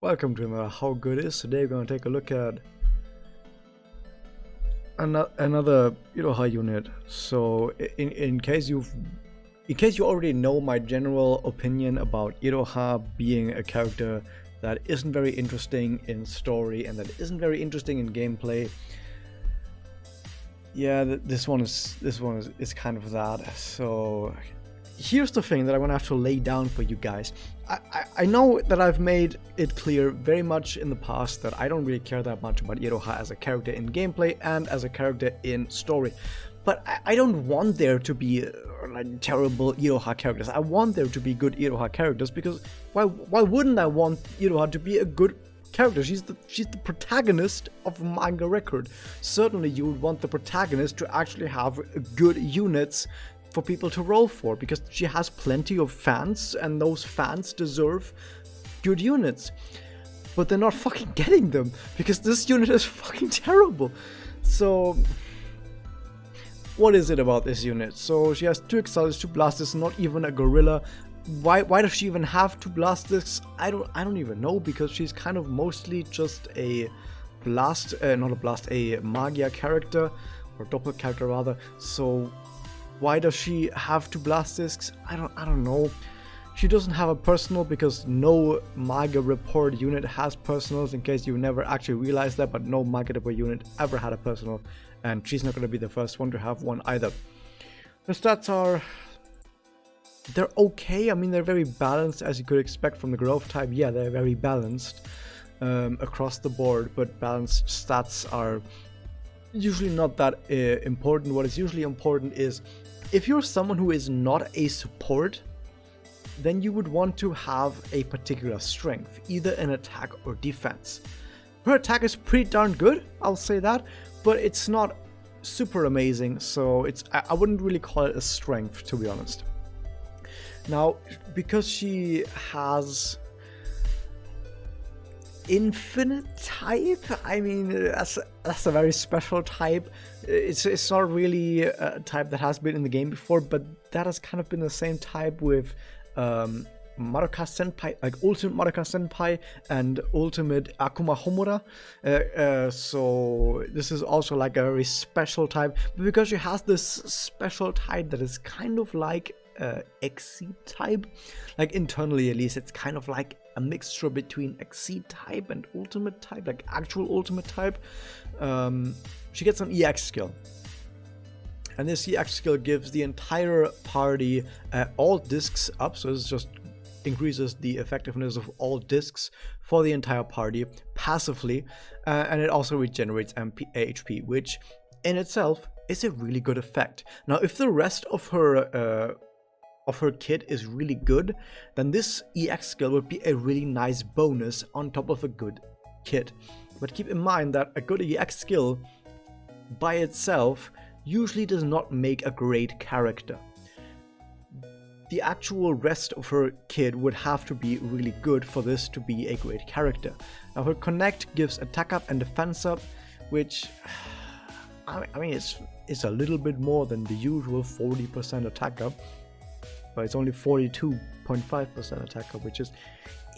Welcome to another How Good Is. Today we're going to take a look at another Iroha unit. So in case you already know my general opinion about Iroha being a character that isn't very interesting in story and that isn't very interesting in gameplay, yeah, this one is kind of that. So here's the thing that I want to have to lay down for you guys. I know that I've made it clear very much in the past that I don't really care that much about Iroha as a character in gameplay and as a character in story. But I don't want there to be like terrible Iroha characters. I want there to be good Iroha characters because why wouldn't I want Iroha to be a good character? She's the protagonist of a manga record. Certainly you would want the protagonist to actually have good units for people to roll for, because she has plenty of fans and those fans deserve good units. But they're not fucking getting them because this unit is fucking terrible. So what is it about this unit? So she has 2 Exilers, 2 Blastics, not even a gorilla. Why does she even have 2 Blastics? I don't even know, because she's kind of mostly just a a Magia character, or Doppel character rather. So why does she have 2 Blastics? I don't know. She doesn't have a personal because no Maga Report unit has personals, in case you never actually realized that, but no Maga Report unit ever had a personal, and she's not going to be the first one to have one either. The stats they're okay. I mean, they're very balanced, as you could expect from the growth type. Yeah, they're very balanced across the board, but balanced stats are usually not that important. What is usually important is if you're someone who is not a support, then you would want to have a particular strength, either in attack or defense. Her attack is pretty darn good, I'll say that, but it's not super amazing, so I wouldn't really call it a strength, to be honest. Now, because she has infinite type, I mean, that's a very special type. It's not really a type that has been in the game before, but that has kind of been the same type with Madoka Senpai, like Ultimate Madoka Senpai and Ultimate Akuma Homura. So this is also like a very special type, but because she has this special type that is kind of like Exceed type, like internally at least, it's kind of like a mixture between Exceed type and Ultimate type, like actual Ultimate type. She gets an EX skill, and this EX skill gives the entire party all discs up, so this just increases the effectiveness of all discs for the entire party passively, and it also regenerates HP, which in itself is a really good effect. Now, if the rest of her kit is really good, then this EX skill would be a really nice bonus on top of a good kit. But keep in mind that a good EX skill by itself usually does not make a great character. The actual rest of her kit would have to be really good for this to be a great character. Now, her Connect gives attack up and defense up, which, I mean, it's a little bit more than the usual 40% attack up, but it's only 42.5% attack up, which is,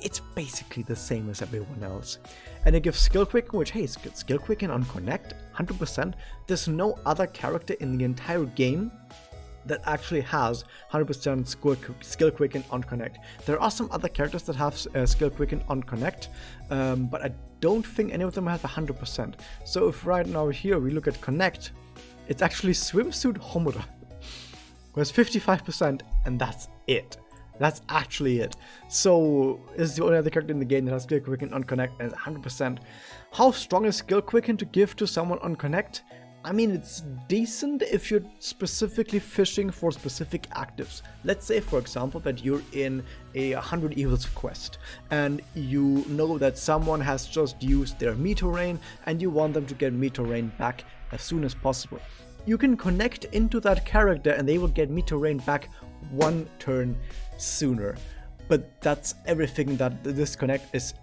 it's basically the same as everyone else. And it gives skill quicken, which, hey, skill quicken on Connect, 100%. There's no other character in the entire game that actually has 100% skill quicken on Connect. There are some other characters that have skill quicken on Connect, but I don't think any of them have 100%. So if right now here we look at Connect, it's actually Swimsuit Homura, who has 55%, and that's it. That's actually it. So this is the only other character in the game that has skill quicken on Connect and is 100%. How strong is skill quicken to give to someone on Connect? I mean, it's decent if you're specifically fishing for specific actives. Let's say, for example, that you're in a 100 Evils quest and you know that someone has just used their Meteor Rain and you want them to get Meteor Rain back as soon as possible. You can connect into that character and they will get Meteor Rain back 1 turn sooner. But that's everything that this connect is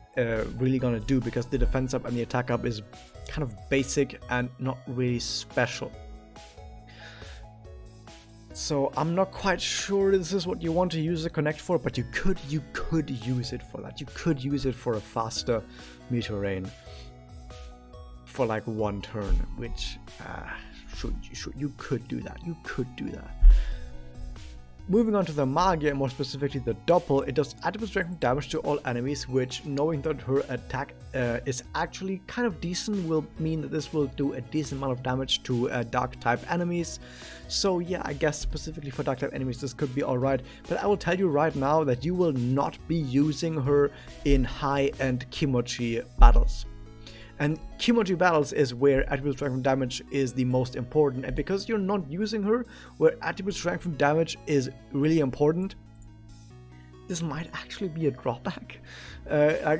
really gonna do, because the defense up and the attack up is kind of basic and not really special. So I'm not quite sure this is what you want to use the connect for, but you could use it for that. You could use it for a faster meteor rain for like one turn, which you could do that. You could do that. Moving on to the Magia, more specifically the Doppel, it does attribute strength damage to all enemies, which, knowing that her attack is actually kind of decent, will mean that this will do a decent amount of damage to dark type enemies. So yeah, I guess specifically for dark type enemies this could be alright, but I will tell you right now that you will not be using her in high-end Kimochi battles. And Kimochi battles is where attribute strength from damage is the most important, and because you're not using her where attribute strength from damage is really important, this might actually be a drawback.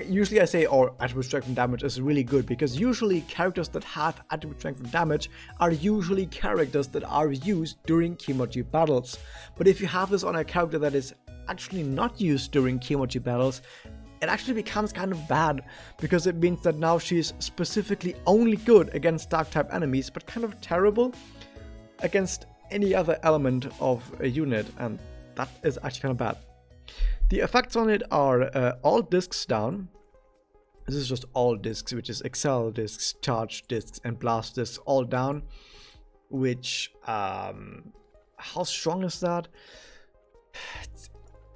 Usually I say, oh, attribute strength from damage is really good, because usually characters that have attribute strength from damage are usually characters that are used during Kimochi battles. But if you have this on a character that is actually not used during Kimochi battles, it actually becomes kind of bad, because it means that now she's specifically only good against dark type enemies, but kind of terrible against any other element of a unit, and that is actually kind of bad. The effects on it are all discs down. This is just all discs, which is Excel discs, charge discs, and blast discs all down. Which, how strong is that?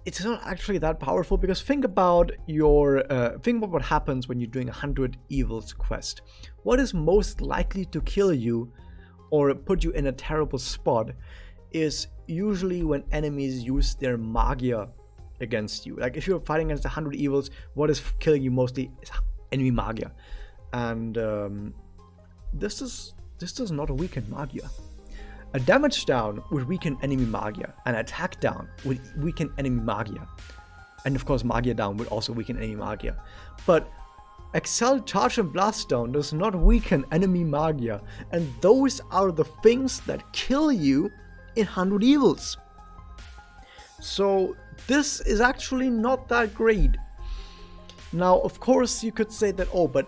It's not actually that powerful, because think about what happens when you're doing 100 Evils quest. What is most likely to kill you or put you in a terrible spot is usually when enemies use their Magia against you. Like if you're fighting against 100 Evils, what is killing you mostly is enemy Magia, and this does not weaken Magia. A damage down would weaken enemy Magia, an attack down would weaken enemy Magia, and of course Magia down would also weaken enemy Magia. But Excel, Charge, and Blast down does not weaken enemy Magia, and those are the things that kill you in 100 Evils. So this is actually not that great. Now, of course, you could say that, oh, but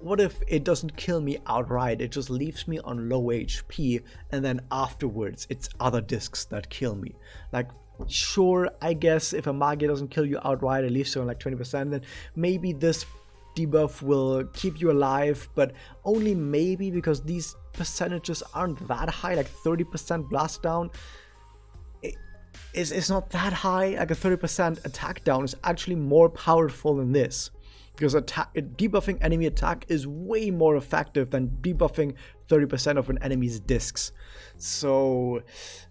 what if it doesn't kill me outright? It just leaves me on low HP, and then afterwards it's other discs that kill me. Like, sure, I guess if a Magia doesn't kill you outright, it leaves you on like 20%, then maybe this debuff will keep you alive, but only maybe, because these percentages aren't that high. Like 30% blast down it's not that high. Like a 30% attack down is actually more powerful than this, because debuffing enemy attack is way more effective than debuffing 30% of an enemy's discs. So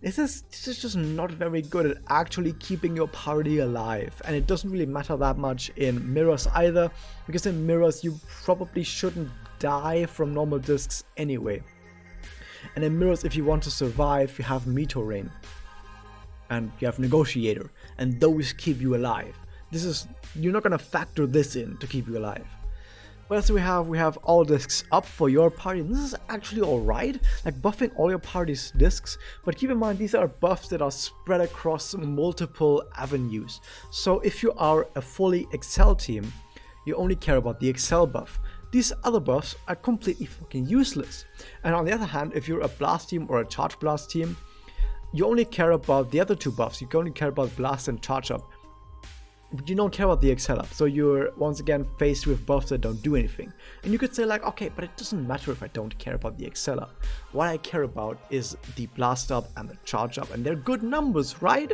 this is just not very good at actually keeping your party alive, and it doesn't really matter that much in mirrors either, because in mirrors you probably shouldn't die from normal discs anyway. And in mirrors, if you want to survive, you have Meteor Rain and you have Negotiator, and those keep you alive. You're not gonna factor this in to keep you alive. What else do we have? We have all discs up for your party. This is actually alright, like buffing all your party's discs, but keep in mind these are buffs that are spread across multiple avenues. So if you are a fully Excel team, you only care about the Excel buff. These other buffs are completely fucking useless. And on the other hand, if you're a blast team or a charge blast team, you only care about the other two buffs. You only care about blast and charge up. But you don't care about the Excel up, so you're once again faced with buffs that don't do anything. And you could say like, okay, but it doesn't matter if I don't care about the Excel up. What I care about is the blast up and the charge up, and they're good numbers, right?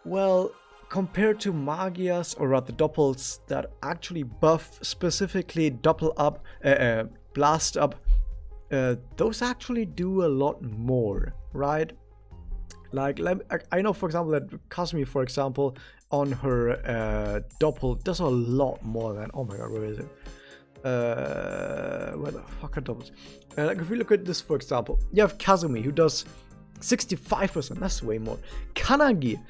Well, compared to Magias, or rather Doppels, that actually buff specifically double up, blast up, those actually do a lot more, right? Like, I know, for example, that Kasumi, for example, on her Doppel does a lot more than, oh my god, where is it? Where the fuck are Doppels? Like, if we look at this, for example, you have Kasumi, who does 65%, that's way more. Kanagi,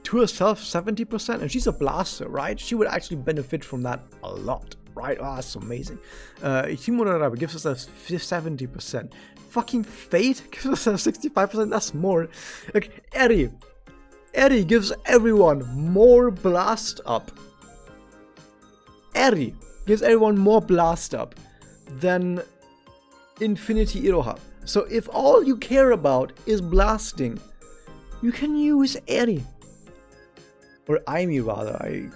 to herself, 70%, and she's a blaster, right? She would actually benefit from that a lot, right? Oh, that's amazing. Himura gives us a 70%. Fucking Fate gives us a 65%, that's more. Like, Eri gives everyone more blast up. Eri gives everyone more blast up than Infinity Iroha. So if all you care about is blasting, you can use Eri. Or Aimi rather. I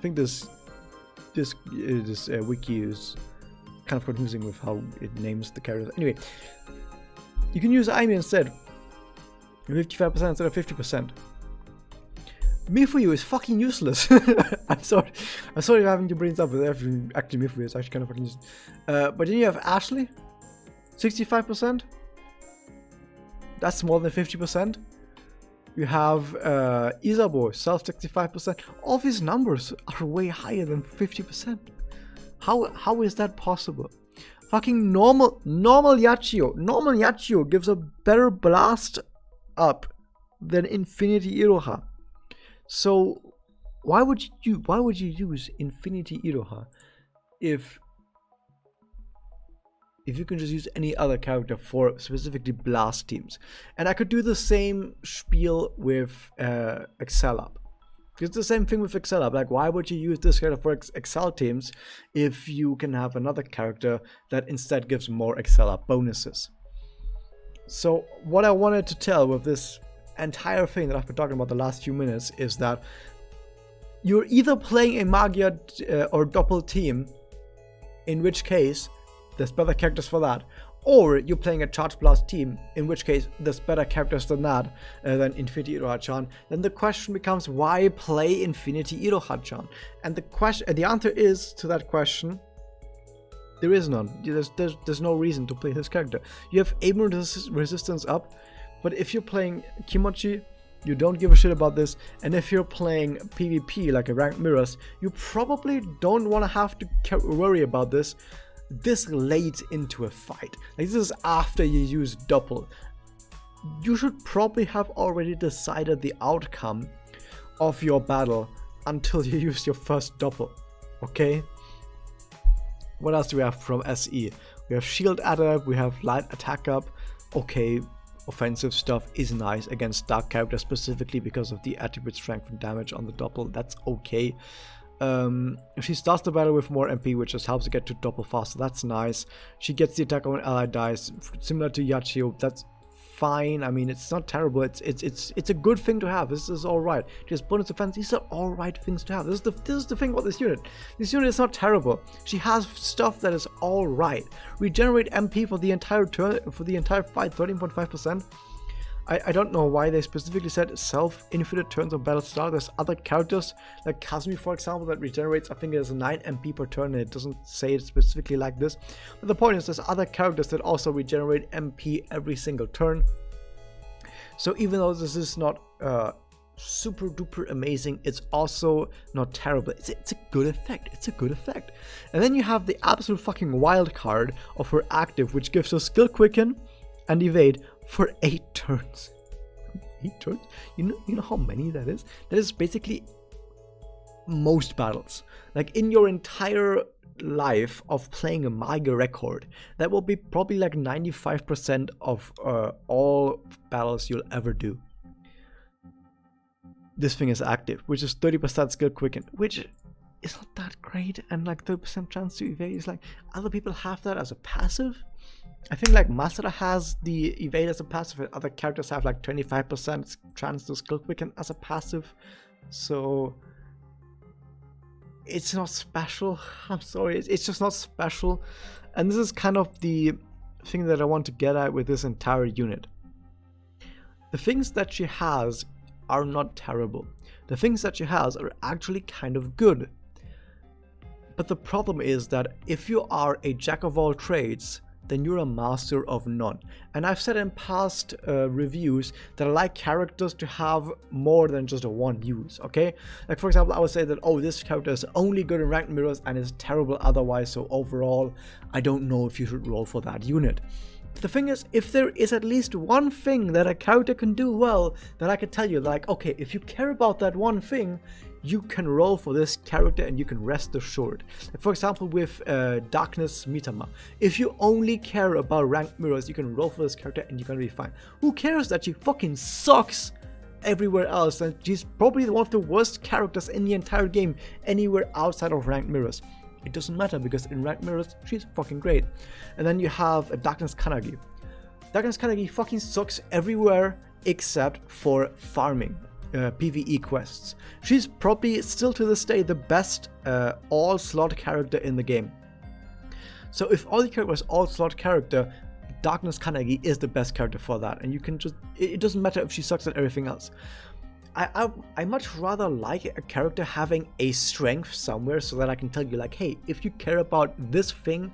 think this wiki is kind of confusing with how it names the characters. Anyway, you can use Aimi instead. 55% instead of 50%. Mifuyu is fucking useless. I'm sorry for having to bring this up, but actually Mifuyu is actually kind of fucking useless. But then you have Ashley, 65%. That's more than 50%. You have Isabo, self 65%. All these numbers are way higher than 50%. How is that possible? Fucking normal Yachio. Normal Yachio gives a better blast up than Infinity Iroha. So why would you use Infinity Iroha if you can just use any other character for specifically blast teams? And I could do the same spiel with Excel Up. It's the same thing with Excel Up. Like, why would you use this character for Excel teams if you can have another character that instead gives more Excel Up bonuses? So what I wanted to tell with this entire thing that I've been talking about the last few minutes is that you're either playing a Magia or Doppel team, in which case there's better characters for that, or you're playing a Charge Blast team, in which case there's better characters than that, than Infinity Iroha-chan. Then the question becomes, why play Infinity Iroha-chan? And the answer is to that question, there is none. There's no reason to play this character. You have aim resistance up, but if you're playing Kimochi, you don't give a shit about this. And if you're playing PvP like a Ranked Mirrors, you probably don't want to have to worry about this late into a fight. Like, this is after you use Doppel. You should probably have already decided the outcome of your battle until you use your first Doppel. Okay? What else do we have from SE? We have shield add-up, we have light attack up. Okay, offensive stuff is nice against dark characters, specifically because of the attribute strength and damage on the Doppel. That's okay. She starts the battle with more MP, which just helps her get to Doppel faster. That's nice. She gets the attack when an ally dies, similar to Yachio. That's fine. I mean, it's not terrible. It's a good thing to have. This is all right. Just bonus defense. These are all right things to have. This is the thing about this unit. This unit is not terrible. She has stuff that is all right. Regenerate MP for the entire turn, for the entire fight, 13.5%. I don't know why they specifically said self-infinite turns of battle start. There's other characters like Kazumi, for example, that regenerates, I think it is 9 MP per turn, and it doesn't say it specifically like this. But the point is, there's other characters that also regenerate MP every single turn. So even though this is not super duper amazing, it's also not terrible. It's a good effect. It's a good effect. And then you have the absolute fucking wild card of her active, which gives her skill quicken and evade for 8 turns. 8 turns? You know how many that is? That is basically most battles. Like, in your entire life of playing a Maga record, that will be probably like 95% of all battles you'll ever do. This thing is active, which is 30% skill quicken, which is not that great, and like 30% chance to evade is like, other people have that as a passive. I think like Masada has the evade as a passive, and other characters have like 25% chance to skill quicken as a passive. So it's not special. I'm sorry, it's just not special. And this is kind of the thing that I want to get at with this entire unit. The things that she has are not terrible. The things that she has are actually kind of good. But the problem is that if you are a jack of all trades, then you're a master of none. And I've said in past reviews that I like characters to have more than just a one use, okay? Like, for example, I would say that, oh, this character is only good in Ranked Mirrors and is terrible otherwise, so overall, I don't know if you should roll for that unit. The thing is, if there is at least one thing that a character can do well, then I can tell you, like, okay, if you care about that one thing, you can roll for this character and you can rest assured. Like, for example, with Darkness Mitama, if you only care about Ranked Mirrors, you can roll for this character and you're gonna be fine. Who cares that she fucking sucks everywhere else, and she's probably one of the worst characters in the entire game anywhere outside of Ranked Mirrors? It doesn't matter, because in Ranked Mirrors, she's fucking great. And then you have Darkness Kanagi. Darkness Kanagi fucking sucks everywhere except for farming. PvE quests. She's probably still to this day the best all slot character in the game. So if all the characters all slot character, Darkness Kanagi is the best character for that, and you can just, it doesn't matter if she sucks at everything else. I much rather like a character having a strength somewhere so that I can tell you like, hey, if you care about this thing,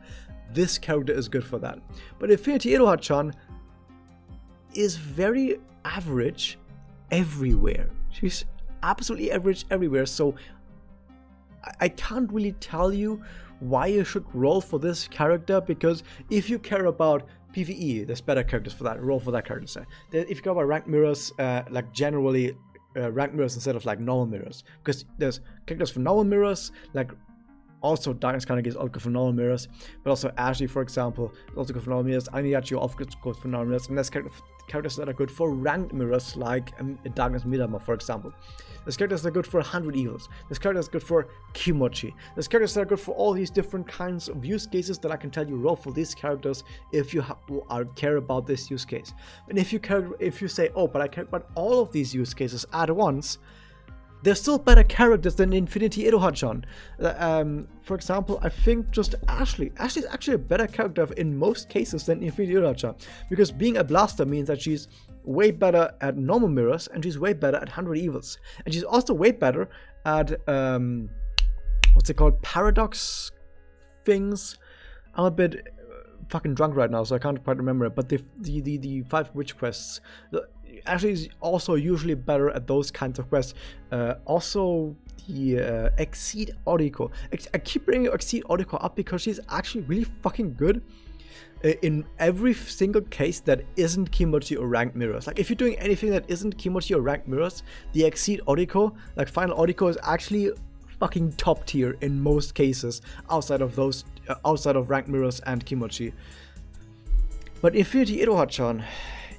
this character is good for that. But Infinity Iroha-chan is very average everywhere. She's absolutely average everywhere, so I can't really tell you why you should roll for this character, because if you care about PvE, there's better characters for that. Roll for that character. If you care about ranked mirrors, like generally ranked mirrors instead of like normal mirrors, because there's characters for normal mirrors, like also Darkness Kanagi is also good for normal mirrors, but also Ashley, for example, is also good for normal mirrors. Aniyachi also good for normal mirrors, and there's characters that are good for ranked mirrors, like Darkness Midama, for example. There's characters that are good for 100 evils. There's characters that are good for Kimochi. There's characters that are good for all these different kinds of use cases that I can tell you roll for these characters if you care about this use case. And if you say, oh, but I care about all of these use cases at once, they're still better characters than Infinity Iroha-chan. For example, I think just Ashley. Ashley's actually a better character in most cases than Infinity Iroha-chan, because being a blaster means that she's way better at normal mirrors, and she's way better at 100 evils. And she's also way better at, what's it called, paradox things. I'm a bit fucking drunk right now, so I can't quite remember it, but the 5 witch quests, Ashley is also usually better at those kinds of quests. Also the Exceed Oriko. I keep bringing Exceed Oriko up because she's actually really fucking good in every single case that isn't Kimochi or ranked mirrors. Like if you're doing anything that isn't Kimochi or ranked mirrors, the Exceed Oriko, like Final Oriko, is actually fucking top tier in most cases outside of those outside of ranked mirrors and Kimochi. But Infinity Iroha-chan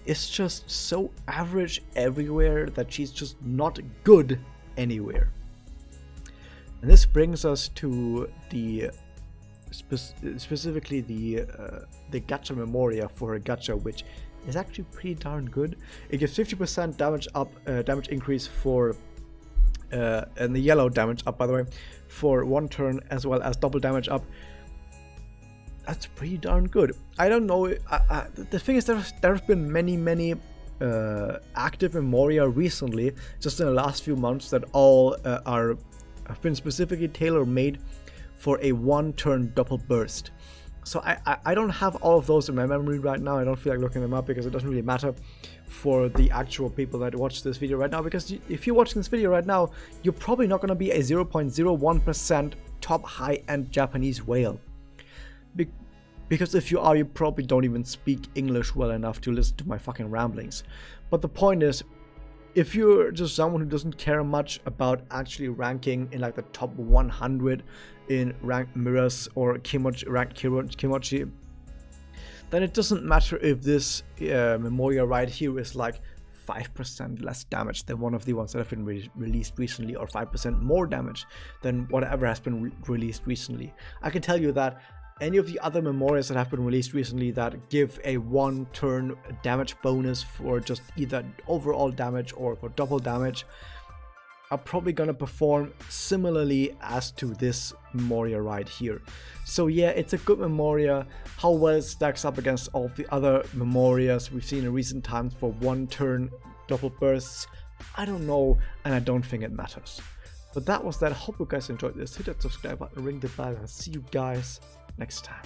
is just so average everywhere that she's just not good anywhere. And this brings us to the specifically the gacha memoria for a gacha, which is actually pretty darn good. It gives 50% damage up, damage increase for and the yellow damage up, by the way, for 1 turn, as well as double damage up. That's pretty darn good. I don't know. The thing is, there's been many active memoria recently, just in the last few months, that all have been specifically tailor-made for a 1-turn double burst. So I don't have all of those in my memory right now. I don't feel like looking them up because it doesn't really matter for the actual people that watch this video right now, because if you're watching this video right now, you're probably not going to be a 0.01% top high-end Japanese whale. Because if you are, you probably don't even speak English well enough to listen to my fucking ramblings. But the point is, if you're just someone who doesn't care much about actually ranking in like the top 100 in ranked mirrors or ranked Kimochi, then it doesn't matter if this memoria right here is like 5% less damage than one of the ones that have been released recently, or 5% more damage than whatever has been released recently. I can tell you that any of the other memorias that have been released recently that give a 1-turn damage bonus for just either overall damage or for double damage are probably gonna perform similarly as to this memoria right here. So yeah, it's a good memoria. How well it stacks up against all of the other memorias we've seen in recent times for 1-turn double bursts, I don't know, and I don't think it matters. But that was that. I hope you guys enjoyed this. Hit that subscribe button, ring the bell, and I'll see you guys next time.